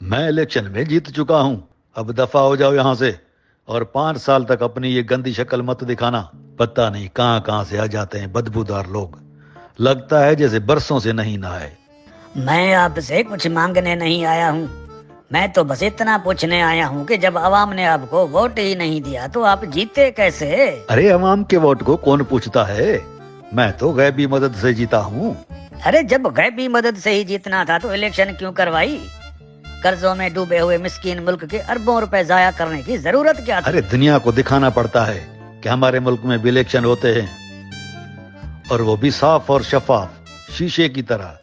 मैं इलेक्शन में जीत चुका हूँ, अब दफा हो जाओ यहाँ से और 5 साल तक अपनी ये गंदी शक्ल मत दिखाना। पता नहीं कहाँ कहाँ से आ जाते हैं बदबूदार लोग, लगता है जैसे बरसों से नहीं नहाए। मैं आपसे कुछ मांगने नहीं आया हूँ, मैं तो बस इतना पूछने आया हूँ कि जब अवाम ने आपको वोट ही नहीं दिया तो आप जीते कैसे? अरे अवाम के वोट को कौन पूछता है, मैं तो गैबी मदद से जीता हूँ। अरे जब गैबी मदद से ही जीतना था तो इलेक्शन क्यों करवाई? कर्जों में डूबे हुए मिस्कीन मुल्क के अरबों रुपए जाया करने की जरूरत क्या थी? अरे दुनिया को दिखाना पड़ता है कि हमारे मुल्क में भी इलेक्शन होते हैं, और वो भी साफ और शफाफ शीशे की तरह।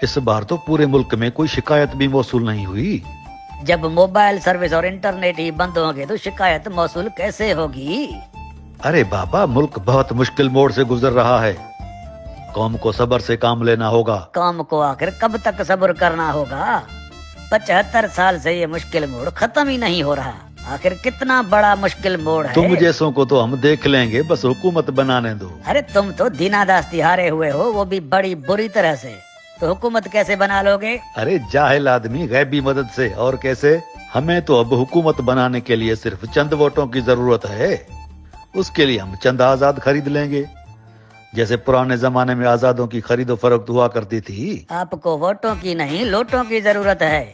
इस बार तो पूरे मुल्क में कोई शिकायत भी मौसूल नहीं हुई। जब मोबाइल सर्विस और इंटरनेट ही बंद होंगे तो शिकायत मौसूल कैसे होगी? अरे बाबा, मुल्क बहुत मुश्किल मोड़ से गुजर रहा है, कौम को सब्र से काम लेना होगा। कौम को आखिर कब तक सब्र करना होगा? 75 साल से ये मुश्किल मोड़ खत्म ही नहीं हो रहा। आखिर कितना बड़ा मुश्किल मोड़ है। तुम जैसों को तो हम देख लेंगे, बस हुकूमत बनाने दो। अरे तुम तो दीनादास्ती हारे हुए हो, वो भी बड़ी बुरी तरह से, तो हुकूमत कैसे बना लोगे? अरे जाहिल आदमी, गैबी मदद से। और कैसे? हमें तो अब हुकूमत बनाने के लिए सिर्फ चंद वोटों की जरूरत है। उसके लिए हम चंद आजाद खरीद लेंगे, जैसे पुराने जमाने में आजादों की खरीदो फरोख्त हुआ करती थी। आपको वोटों की नहीं लोटों की जरूरत है,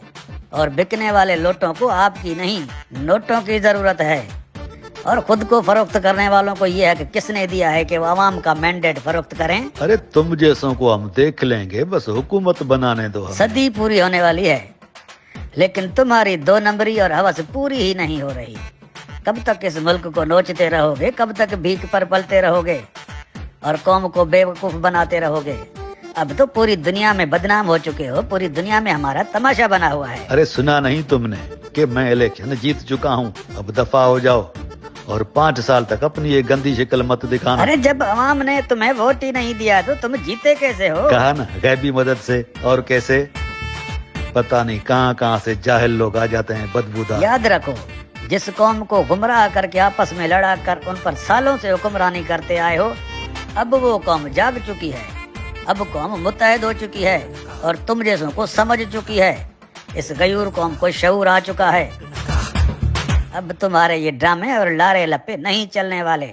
और बिकने वाले लोटों को आपकी नहीं नोटों की जरूरत है। और खुद को फरोख्त करने वालों को ये है कि किसने दिया है कि वो आवाम का मैंडेट फरोख्त करें। अरे तुम जैसों को हम देख लेंगे, बस हुकूमत बनाने दो हमें। सदी पूरी होने वाली है, लेकिन तुम्हारी 2 नंबरी और हवस पूरी ही नहीं हो रही। कब तक इस मुल्क को नोचते रहोगे? कब तक भीख पर पलते रहोगे और कौम को बेवकूफ बनाते रहोगे? अब तो पूरी दुनिया में बदनाम हो चुके हो, पूरी दुनिया में हमारा तमाशा बना हुआ है। अरे सुना नहीं तुमने कि मैं इलेक्शन जीत चुका हूँ, अब दफा हो जाओ और 5 साल तक अपनी ये गंदी शक्ल मत दिखाना। अरे जब अवाम ने तुम्हें वोट ही नहीं दिया तो तुम जीते कैसे हो? कहा ना, गैबी मदद से। और कैसे? पता नहीं कहाँ कहाँ से जाहिल लोग आ जाते हैं बदबूदार। याद रखो, जिस कौम को गुमराह करके आपस में लड़ा कर उन पर सालों से हुक्मरानी करते आए हो, अब वो कौम जाग चुकी है, अब कौम मुत्तहद हो चुकी है और तुम जैसों को समझ चुकी है। इस गयूर कौम को शऊर आ चुका है। अब तुम्हारे ये ड्रामे और लारे लपे नहीं चलने वाले।